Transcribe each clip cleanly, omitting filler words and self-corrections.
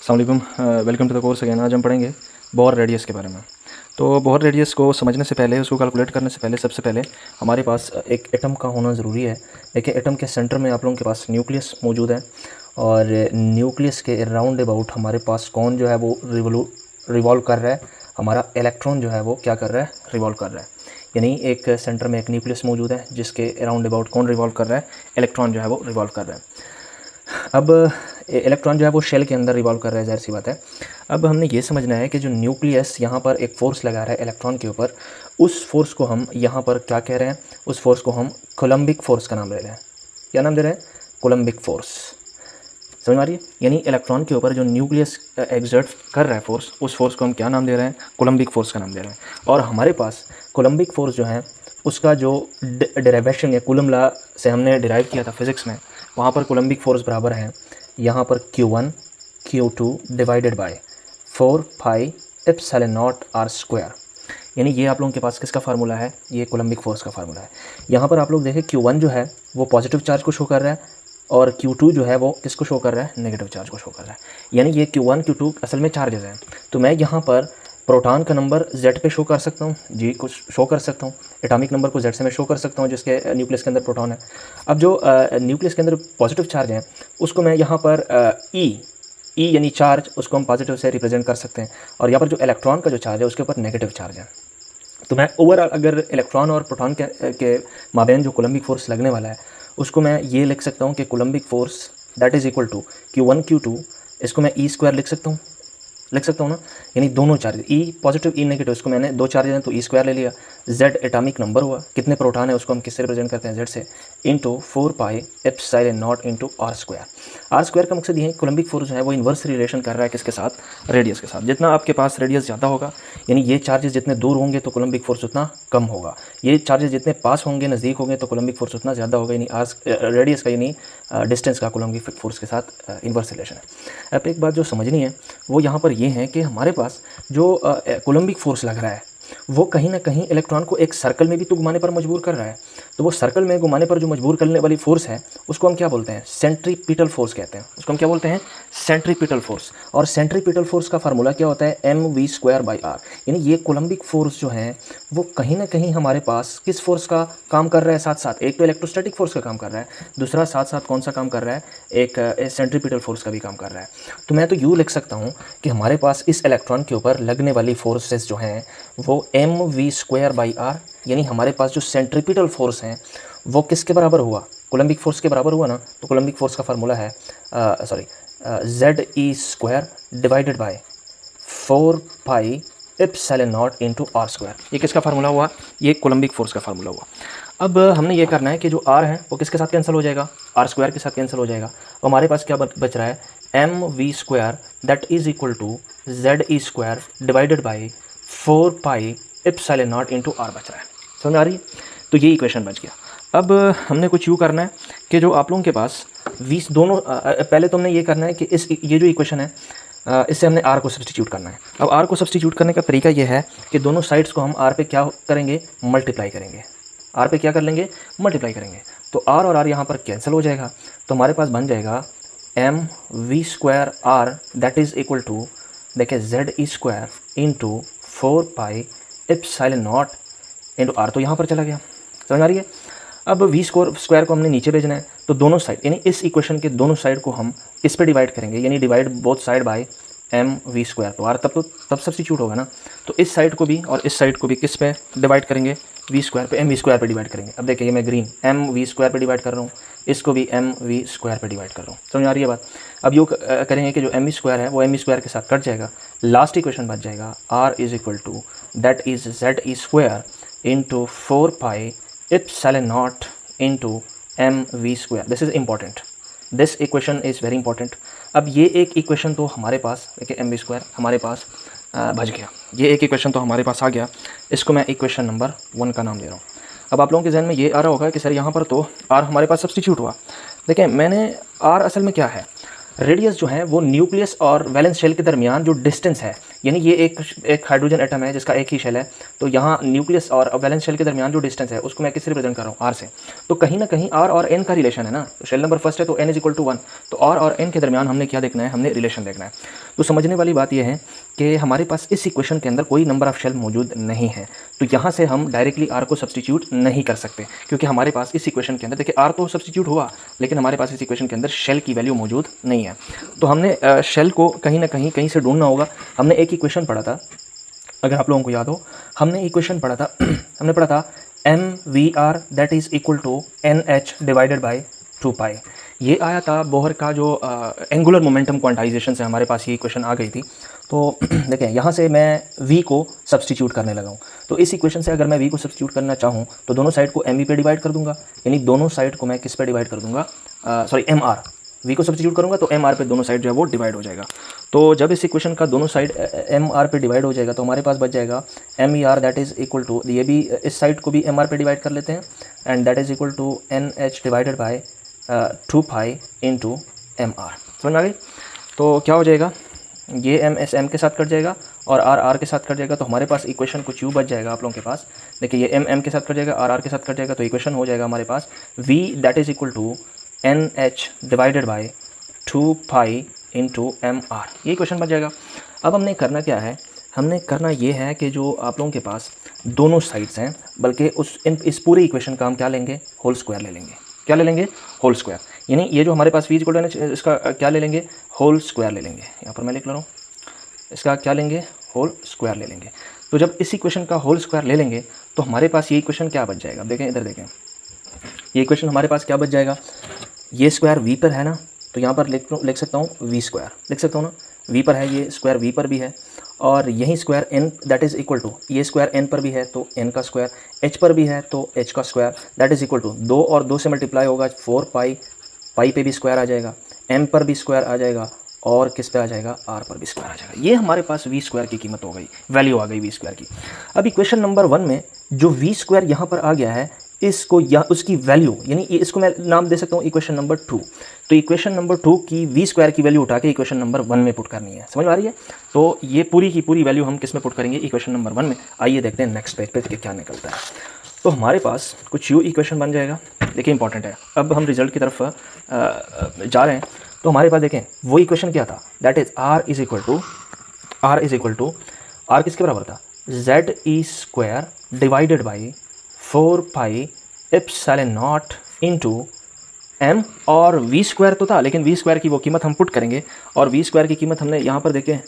अस्सलाम वालेकुम, welcome to the course again. आज हम पढ़ेंगे बोर रेडियस के बारे में। तो बोर रेडियस को समझने से पहले, उसको कैलकुलेट करने से पहले, सबसे पहले हमारे पास एक एटम का होना ज़रूरी है। देखिए, एटम के सेंटर में आप लोगों के पास न्यूक्लियस मौजूद है और न्यूक्लियस के राउंड अबाउट हमारे पास कौन जो है वो रिवॉल्व कर रहा है, हमारा इलेक्ट्रॉन जो है वो क्या कर रहा है, रिवॉल्व कर रहा है। यानी एक सेंटर में एक न्यूक्लियस मौजूद है जिसके राउंड अबाउट कौन रिवॉल्व कर रहा है, इलेक्ट्रॉन जो है वो रिवॉल्व कर रहा है। अब इलेक्ट्रॉन जो है वो शेल के अंदर रिवॉल्व कर रहा है, ज़ाहिर सी बात है। अब हमने ये समझना है कि जो न्यूक्लियस यहाँ पर एक फ़ोर्स लगा रहा है इलेक्ट्रॉन के ऊपर, उस फोर्स को हम यहाँ पर क्या कह रहे हैं, उस फोर्स को हम कोलम्बिक फ़ोर्स का नाम ले रहे हैं। क्या नाम दे रहे हैं? Coulombic force. समझ में आ रही है? यानी इलेक्ट्रॉन के ऊपर जो न्यूक्लियस एक्सर्ट कर रहा है फोर्स, उस फोर्स को हम क्या नाम दे रहे हैं? कोलम्बिक फ़ोर्स का नाम दे रहे हैं। और हमारे पास कोलम्बिक फ़ोर्स जो है उसका जो डेरिवेशन या कूलम लॉ से हमने डिराइव किया था फिज़िक्स में, वहाँ पर कोलम्बिक फ़ोर्स बराबर है यहाँ पर Q1 Q2 divided by 4 pi epsilon not r square. यानी ये आप लोगों के पास किसका फार्मूला है? ये कोलम्बिक फ़ोर्स का फार्मूला है। यहाँ पर आप लोग देखें, Q1 जो है वो पॉजिटिव चार्ज को शो कर रहा है और Q2 जो है वो किसको शो कर रहा है? नेगेटिव चार्ज को शो कर रहा है। यानी ये Q1 Q2 असल में चार्जेस हैं। तो मैं यहाँ पर प्रोटॉन का नंबर Z पे शो कर सकता हूँ, जी को शो कर सकता हूँ, एटॉमिक नंबर को Z से मैं शो कर सकता हूँ जिसके न्यूक्लियस के अंदर प्रोटॉन है। अब जो न्यूक्लियस के अंदर पॉजिटिव चार्ज है उसको मैं यहाँ पर ई यानी चार्ज, उसको हम पॉजिटिव से रिप्रेजेंट कर सकते हैं। और यहाँ पर जो इलेक्ट्रॉन का जो चार्ज है उसके ऊपर नेगेटिव चार्ज है। तो मैं ओवरऑल अगर इलेक्ट्रॉन और प्रोटॉन के माबेन जो कोलम्बिक फ़ोर्स लगने वाला है उसको मैं ये लिख सकता हूँ कि coulombic force that is equal to Q1 Q2, इसको मैं ई स्क्वायर लिख सकता हूँ ना। यानी दोनों चार्ज, ई पॉजिटिव ई नेगेटिव, इसको मैंने दो चार्ज हैं तो ई स्क्वायर ले लिया। जेड एटॉमिक नंबर हुआ, कितने प्रोटॉन है उसको हम किससे रिप्रेजेंट करते हैं? जेड से, into 4 pi epsilon naught into R square. R square का मकसद ये है कोलम्बिक फोर्स जो है वो इन्वर्स रिलेशन कर रहा है किसके साथ? रेडियस के साथ। जितना आपके पास रेडियस ज़्यादा होगा, यानी ये चार्जेस जितने दूर होंगे तो कोलम्बिक फोर्स उतना कम होगा। ये चार्जेस जितने पास होंगे, नज़दीक होंगे, तो कोलम्बिक फोर्स उतना ज़्यादा होगा। यानी रेडियस का यानी डिस्टेंस का कोलम्बिक फोर्स के साथ इन्वर्स रिलेशन है। अब एक बात जो समझनी है वो यहाँ पर ये है कि हमारे पास जो कोलम्बिक फोर्स लग रहा है वो कहीं ना कहीं इलेक्ट्रॉन को एक सर्कल में भी तो घुमाने पर मजबूर कर रहा है। तो वो सर्कल में घुमाने पर जो मजबूर करने वाली फोर्स है उसको हम क्या बोलते हैं? सेंट्रीपिटल फोर्स कहते हैं। उसको हम क्या बोलते हैं? Centripetal force. और सेंट्रीपिटल फोर्स का फार्मूला क्या होता है? mv²/r। यानी ये कोलम्बिक फोर्स जो है वो कहीं ना कहीं हमारे पास किस फोर्स का काम कर रहा है? साथ साथ एक तो इलेक्ट्रोस्टैटिक फोर्स का काम कर रहा है, दूसरा साथ साथ कौन सा काम कर रहा है? एक सेंट्रीपिटल फोर्स का भी काम कर रहा है। तो मैं तो यूँ लिख सकता हूँ कि हमारे पास इस इलेक्ट्रॉन के ऊपर लगने वाली फोर्सेस जो हैं वो mv²/r, यानी हमारे पास जो सेंट्रीपिटल फोर्स हैं वो किसके बराबर हुआ? कोलम्बिक फोर्स के बराबर हुआ ना। तो कोलम्बिक फोर्स का फार्मूला है ZE² divided by 4 pi epsilon naught into R square. ये किसका फार्मूला हुआ? ये कोलम्बिक फोर्स का फार्मूला हुआ। अब हमने ये करना है कि जो आर है वो किसके साथ कैंसिल हो जाएगा? आर स्क्वायर के साथ कैंसिल हो जाएगा। तो हमारे पास क्या बच रहा है? mv² that is equal to ZE² divided by 4 pi epsilon naught into R बच रहा है। समझ में आ रही है? तो ये इक्वेशन बच गया। अब हमने कुछ यूँ करना है कि जो आप लोगों के पास दोनों पहले तो हमने ये करना है कि ये जो इक्वेशन है इससे हमने आर को सब्सटीट्यूट करना है। अब आर को सब्सटीट्यूट करने का तरीका ये है कि दोनों साइड्स को हम आर पे क्या करेंगे? मल्टीप्लाई करेंगे। आर पे क्या कर लेंगे? मल्टीप्लाई करेंगे। तो आर और आर यहाँ पर कैंसिल हो जाएगा। तो हमारे पास बन जाएगा mv²r that is equal to, देखिए, ZE² into 4 pi epsilon naught into R. तो यहाँ पर चला गया। समझ आ रही है? अब v² को हमने नीचे भेजना है तो दोनों साइड, यानी इस इक्वेशन के दोनों साइड को हम इस पे डिवाइड करेंगे, यानी divide both side by mv²। तो आर तब सब्स्टिट्यूट होगा ना। तो इस साइड को भी और इस साइड को भी किस पे डिवाइड करेंगे? v² पे, mv² पे डिवाइड करेंगे। अब देखिए, ये मैं ग्रीन mv² पे डिवाइड कर रहा हूँ, इसको भी mv² पे डिवाइड कर रहा हूँ। समझ आ रही है बात? अब यूँ करेंगे कि जो mv² है वो mv² के साथ कट जाएगा, लास्ट इक्वेशन बच जाएगा r is equal to that is ZE² into 4 pi epsilon naught into mv²। This is important, this equation is very important. अब ये एक इक्वेशन तो हमारे पास, देखिए, mv² हमारे पास बच गया। ये एक इक्वेशन तो हमारे पास आ गया। इसको मैं इक्वेशन नंबर 1 का नाम दे रहा हूँ। अब आप लोगों के जहन में ये आ रहा होगा कि सर यहाँ पर तो आर हमारे पास सब्स्टिट्यूट हुआ। देखिए, मैंने आर असल में क्या है? रेडियस जो है वो न्यूक्लियस और वैलेंस शेल के दरमियान जो डिस्टेंस है, यानी ये एक हाइड्रोजन एटम है जिसका एक ही शेल है, तो यहाँ न्यूक्लियस और वैलेंस शेल के दरमियान जो डिस्टेंस है उसको मैं किससे रिप्रेजेंट कर रहा हूँ? आर से। तो कहीं ना कहीं आर और एन का रिलेशन है ना। तो शेल नंबर फर्स्ट है तो n इज इक्वल टू 1, तो आर और एन के दरमियान हमने क्या देखना है? हमने रिलेशन देखना है। तो समझने वाली बात यह है कि हमारे पास इस इक्वेशन के अंदर कोई नंबर ऑफ शेल मौजूद नहीं है, तो यहाँ से हम डायरेक्टली आर को सब्सटीट्यूट नहीं कर सकते, क्योंकि हमारे पास इस इक्वेशन के अंदर देखिए आर तो सब्सटीट्यूट हुआ, लेकिन हमारे पास इस इक्वेशन के अंदर शेल की वैल्यू मौजूद नहीं है। तो हमने शेल को कहीं ना कहीं से ढूंढना होगा। हमने एक इक्वेशन पढ़ा था, अगर आप लोगों को याद हो, हमने इक्वेशन पढ़ा था हमने पढ़ा था mvr that is equal to nh divided by 2 pi. ये आया था बोहर का जो एंगुलर मोमेंटम क्वांटाइजेशन से हमारे पास ये इक्वेशन आ गई थी। तो देखें यहाँ से मैं v को सब्सटीट्यूट करने लगा हूँ। तो इस इक्वेशन से अगर मैं v को सब्सटीट्यूट करना चाहूँ तो दोनों साइड को mv पे डिवाइड कर दूंगा, यानी दोनों साइड को मैं किस पे डिवाइड कर दूंगा, सॉरी mr, v को सब्सटीट्यूट करूँगा तो mr पे दोनों साइड जो है वो डिवाइड हो जाएगा। तो जब इस इक्वेशन का दोनों साइड mr पे डिवाइड हो जाएगा तो हमारे पास बच जाएगा mer that is equal to, ये भी इस साइड को भी mr पे डिवाइड कर लेते हैं, and that is equal to nh divided by 2 pi into mr। समझ में आ गई? तो क्या हो जाएगा, ये m s m के साथ कट जाएगा और r r के साथ कट जाएगा, तो हमारे पास इक्वेशन कुछ यूँ बच जाएगा आप लोगों के पास। देखिए ये m m के साथ कट जाएगा, r r के साथ कट जाएगा, तो इक्वेशन हो जाएगा हमारे पास v that is equal to nh divided by 2 pi into mr। ये क्वेश्चन बच जाएगा। अब हमने करना क्या है, हमने करना ये है कि जो आप लोगों के पास दोनों साइड्स हैं, बल्कि इस पूरे इक्वेशन का हम क्या लेंगे, होल स्क्वायर ले लेंगे। क्या ले लेंगे, होल स्क्वायर, यानी ये जो हमारे पास v इक्वल टू इसका क्या ले लेंगे, होल स्क्वायर ले लेंगे। यहाँ पर मैं लिख रहा हूँ, इसका क्या लेंगे, होल स्क्वायर ले लेंगे। तो जब इस इक्वेशन का होल स्क्वायर ले लेंगे तो हमारे पास ये इक्वेशन क्या बच जाएगा, देखें इधर देखें, ये इक्वेशन हमारे पास क्या बच जाएगा, ये स्क्वायर v पर है ना, तो यहाँ पर लिख सकता हूँ v स्क्वायर, लिख सकता हूँ ना, v पर है, ये स्क्वायर v पर भी है, और यही square n that is equal to, ये स्क्वायर n पर भी है तो n का स्क्वायर, h पर भी है तो h का square that is equal to 2 और 2 से मल्टीप्लाई होगा 4 पाई, पाई पे भी स्क्वायर आ जाएगा, m पर भी स्क्वायर आ जाएगा, और किस पे आ जाएगा, r पर भी स्क्वायर आ जाएगा। ये हमारे पास v स्क्वायर की कीमत हो गई, वैल्यू आ गई v स्क्वायर की। अब इक्वेशन नंबर 1 में जो v स्क्वायर यहाँ पर आ गया है, इसको या उसकी वैल्यू, यानी इसको मैं नाम दे सकता हूँ इक्वेशन नंबर 2। तो इक्वेशन नंबर 2 की v स्क्वायर की वैल्यू उठा के इक्वेशन नंबर 1 में पुट करनी है। समझ आ रही है? तो ये पूरी की पूरी वैल्यू हम किस में पुट करेंगे, इक्वेशन नंबर 1 में। आइए देखते हैं नेक्स्ट पेज पे क्या निकलता है। तो हमारे पास कुछ यू इक्वेशन बन जाएगा। देखिए इंपॉर्टेंट है, अब हम रिजल्ट की तरफ जा रहे हैं। तो हमारे पास देखें वो इक्वेशन क्या था, that is r is equal to R किसके बराबर था, Z E square divided by 4 pi epsilon naught into m, और v स्क्वायर तो था, लेकिन v स्क्वायर की वो कीमत हम पुट करेंगे, और v स्क्वायर की कीमत हमने यहाँ पर देखें,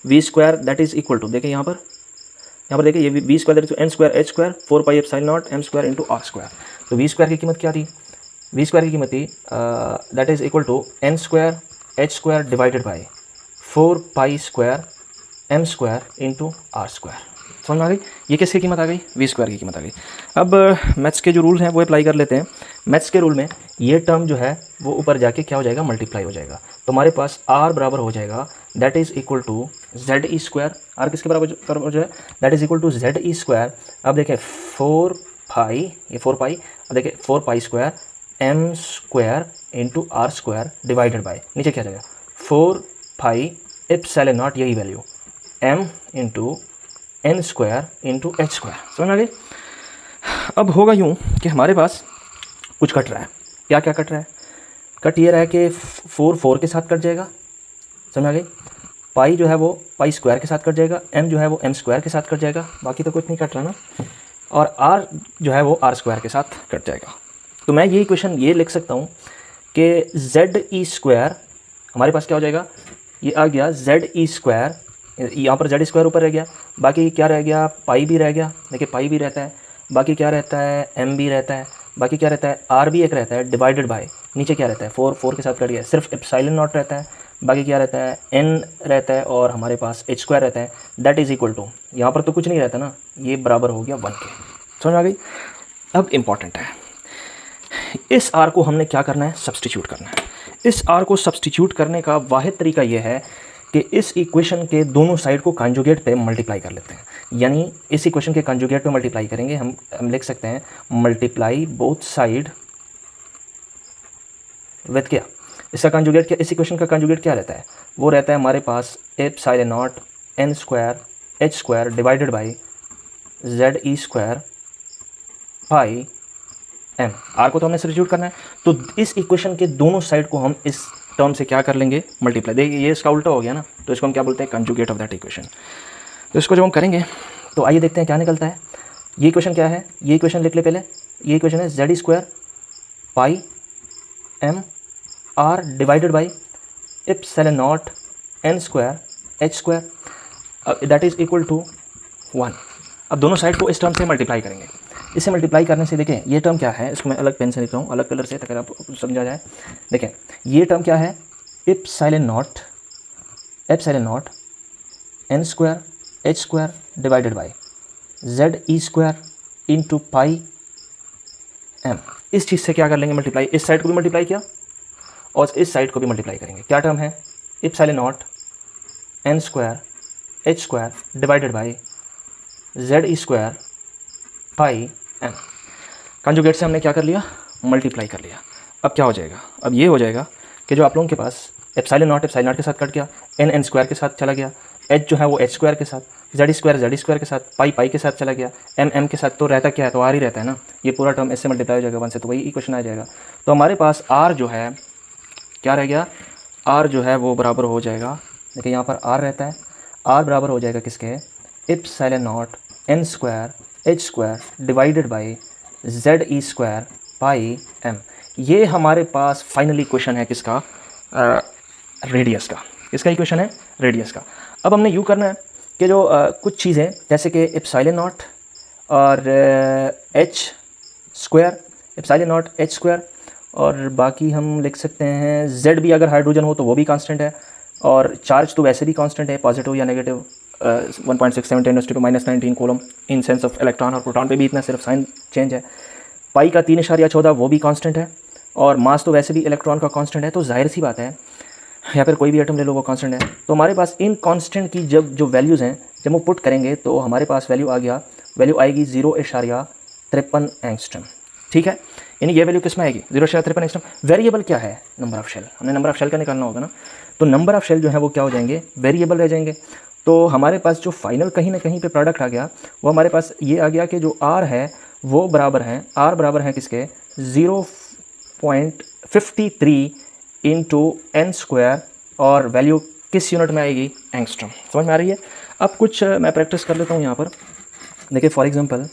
v square that is equal to, देखें यहाँ पर देखिए ये v square that is n square h square 4 pi epsilon naught m square into r square. तो v स्क्वायर की कीमत क्या थी, v स्क्वायर की कीमत थी that is equal to n square h square divided by 4 pi square m square into r square. समझ में आ गई? ये किसकी कीमत आ गई, v स्क्वायर की कीमत आ गई। अब मैथ्स के जो रूल हैं वो अप्लाई कर लेते हैं। मैथ्स के रूल में ये टर्म जो है वो ऊपर जाके क्या हो जाएगा, मल्टीप्लाई हो जाएगा। तो हमारे पास r बराबर हो जाएगा that is equal to Z E square, r किसके बराबर जो है, that is equal to Z E square. अब देखें 4 पाई, ये 4 पाई, अब देखें 4 pi square m square into R square divided by, नीचे क्या जाएगा 4 पाई एप्सिलॉन नॉट, यही value m into n square into h square. समझ में आ गई? अब होगा यूँ कि हमारे पास कुछ कट रहा है। क्या क्या कट रहा है, कट ये रहा है कि 4 के साथ कट जाएगा। समझ आ गई? पाई जो है वो पाई स्क्वायर के साथ कट जाएगा, m जो है वो m स्क्वायर के साथ कट जाएगा, बाकी तो कुछ नहीं कट रहा ना, और r जो है वो r स्क्वायर के साथ कट जाएगा। तो मैं ये इक्वेशन ये लिख सकता हूँ कि जेड ई स्क्वायर हमारे पास क्या हो जाएगा, ये आ गया जेड ई स्क्वायर, यहाँ पर जेड स्क्वायर ऊपर रह गया, बाकी क्या रह गया, पाई भी रह गया, देखिए पाई भी रहता है, बाकी क्या रहता है, m भी रहता है, बाकी क्या रहता है, r भी एक रहता है, डिवाइडेड बाय नीचे क्या रहता है 4 के साथ कट गया, सिर्फ एप्सिलॉन नॉट रहता है, बाकी क्या रहता है n रहता है, और हमारे पास h स्क्वायर रहता है, दैट इज़ इक्वल टू, यहाँ पर तो कुछ नहीं रहता ना, ये बराबर हो गया 1 के। समझ आ गई? अब इम्पॉर्टेंट है, इस r को हमने क्या करना है, सब्सटीट्यूट करना है। इस r को सब्सटीट्यूट करने का वाहिद तरीका ये है कि इस इक्वेशन के दोनों साइड को कंजुगेट पे मल्टीप्लाई कर लेते हैं। यानी इस इक्वेशन के कंजुगेट पे मल्टीप्लाई करेंगे, हम लिख सकते हैं मल्टीप्लाई बोथ साइड विद क्या, इसका कंजुगेट क्या, इस इक्वेशन का कंजुगेट क्या रहता है, वो रहता है हमारे पास epsilon naught n square h square divided by Z E square pi m। r को तो हमने सब्स्टिट्यूट करना है, तो इस इक्वेशन के दोनों साइड को हम इस टर्म से क्या कर लेंगे, मल्टीप्लाई। देखिए ये इसका उल्टा हो गया ना, तो इसको हम क्या बोलते हैं, कंजुगेट ऑफ दैट इक्वेशन। तो इसको जब हम करेंगे तो आइए देखते हैं क्या निकलता है। ये इक्वेशन क्या है, ये इक्वेशन लिख ले पहले। ये इक्वेशन है Z square pi M R divided by epsilon naught N square H square that is equal to 1। अब दोनों साइड को इस टर्म से मल्टीप्लाई करेंगे। इसे मल्टीप्लाई करने से देखें ये टर्म क्या है, इसको मैं अलग पेन से लिख रहा हूँ, अलग कलर से, ताकि आपको समझा जाए। देखें ये टर्म क्या है, epsilon naught N square H square divided by Z E square into pi M. इस चीज़ से क्या कर लेंगे, मल्टीप्लाई। इस साइड को भी मल्टीप्लाई किया और इस साइड को भी मल्टीप्लाई करेंगे। क्या टर्म है, epsilon naught N square H square divided by Z E square pi M. Conjugate से हमने क्या कर लिया, मल्टीप्लाई कर लिया। अब क्या हो जाएगा, अब ये हो जाएगा कि जो आप लोगों के पास एप्सिलॉन नॉट के साथ कट गया, एन स्क्वायर के साथ चला गया, एच जो है वो एच स्क्वायर के साथ, जेड स्क्वायर के साथ, पाई के साथ चला गया, एम के साथ, तो रहता क्या है, तो आर ही रहता है ना। ये पूरा टर्म इससे मल्टीप्लाई हो जाएगा 1 से, तो वही इक्वेशन आ जाएगा। तो हमारे पास आर जो है क्या रह गया, आर जो है वो बराबर हो जाएगा, देखिए यहाँ पर आर रहता है, आर बराबर हो जाएगा किसके, epsilon naught N square H square divided by Z E square pi M. ये हमारे पास फाइनली इक्वेशन है किसका, रेडियस का। इसका इक्वेशन है रेडियस का। अब हमने यूँ करना है कि जो कुछ चीज़ें जैसे कि इप्सिलॉन नॉट और एच स्क्वायर और बाकी हम लिख सकते हैं जेड भी, अगर हाइड्रोजन हो तो वो भी कांस्टेंट है, और चार्ज तो वैसे भी कांस्टेंट है, पॉजिटिव या negative 1.67 × 10⁻19 coulomb in sense of electron, और प्रोटॉन पे भी इतना, सिर्फ साइन चेंज है। पाई का 3.14 वो भी कांस्टेंट है, और मास तो वैसे भी इलेक्ट्रॉन का कांस्टेंट है, तो जाहिर सी बात है, या फिर कोई भी एटम ले लो वो कांस्टेंट है। तो हमारे पास इन कांस्टेंट की जब जो वैल्यूज़ हैं जब वो पुट करेंगे तो हमारे पास वैल्यू आएगी 0.53 एंगस्ट्रम। ठीक है, यानी ये वैल्यू किस में आएगी, 0.53 एंगस्ट्रम। वेरिएबल क्या है, नंबर ऑफ शेल, हमने नंबर ऑफ शेल का निकालना होगा ना, तो नंबर ऑफ शेल जो है वो क्या हो जाएंगे, वेरिएबल रह जाएंगे। तो हमारे पास जो फाइनल कहीं ना कहीं पे प्रोडक्ट आ गया वो हमारे पास ये आ गया कि जो आर है वो बराबर है किसके, 0.53 इंटू एन स्क्वायर, और वैल्यू किस यूनिट में आएगी, एंगस्ट्रम। समझ में आ रही है। अब कुछ मैं प्रैक्टिस कर लेता हूँ यहाँ पर। देखिए फॉर एग्जांपल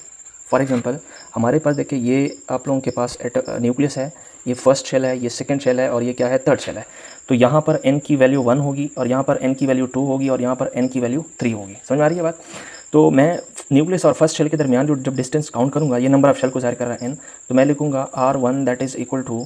हमारे पास, देखिए ये आप लोगों के पास न्यूक्लियस है, ये फर्स्ट शेल है, ये सेकंड शेल है, और ये क्या है, थर्ड शेल है। तो यहाँ पर n की वैल्यू 1 होगी, और यहाँ पर n की वैल्यू 2 होगी, और यहाँ पर n की वैल्यू 3 होगी। समझ में आ रही है बात। तो मैं न्यूक्लियस और फर्स्ट शेल के दरमियान जो जब डिस्टेंस काउंट करूँगा, ये नंबर ऑफ शेल को ज़ाहिर कर रहा है n, तो मैं लिखूँगा R1 that is equal to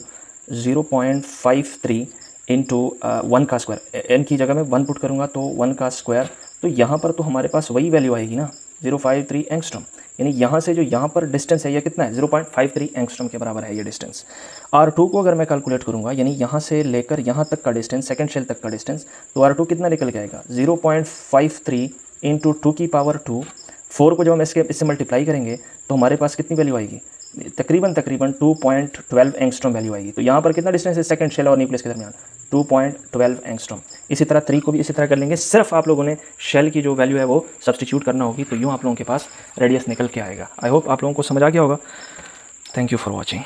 0.53 into 1 का स्क्वायर। n की जगह में 1 पुट करूँगा तो 1 का स्क्वायर, तो यहाँ पर तो हमारे पास वही वैल्यू आएगी ना, 0.53 एंगस्ट्रम। यानी यहाँ से जो यहाँ पर डिस्टेंस है ये कितना है, 0.53 एंगस्ट्रम के बराबर है ये डिस्टेंस। R2 को अगर मैं कैलकुलेट करूँगा, यानी यहाँ से लेकर यहाँ तक का डिस्टेंस, सेकंड शेल तक का डिस्टेंस, तो R2 कितना निकल के आएगा, 0.53 इंटू 2 की पावर 2। 4 को जब हम इससे मल्टीप्लाई करेंगे तो हमारे पास कितनी वैल्यू आएगी, तकरीबन 2.12 एंगस्ट्रॉम वैल्यू आएगी। तो यहाँ पर कितना डिस्टेंस है सेकंड शेल और न्यूक्लियस के दरमियान, 2.12 एंगस्ट्रॉम। इसी तरह 3 को भी इसी तरह कर लेंगे, सिर्फ आप लोगों ने शेल की जो वैल्यू है वो सब्स्टिट्यूट करना होगी, तो यूँ आप लोगों के पास रेडियस निकल के आएगा। आई होप आप लोगों को समझ आ गया होगा। Thank you for watching.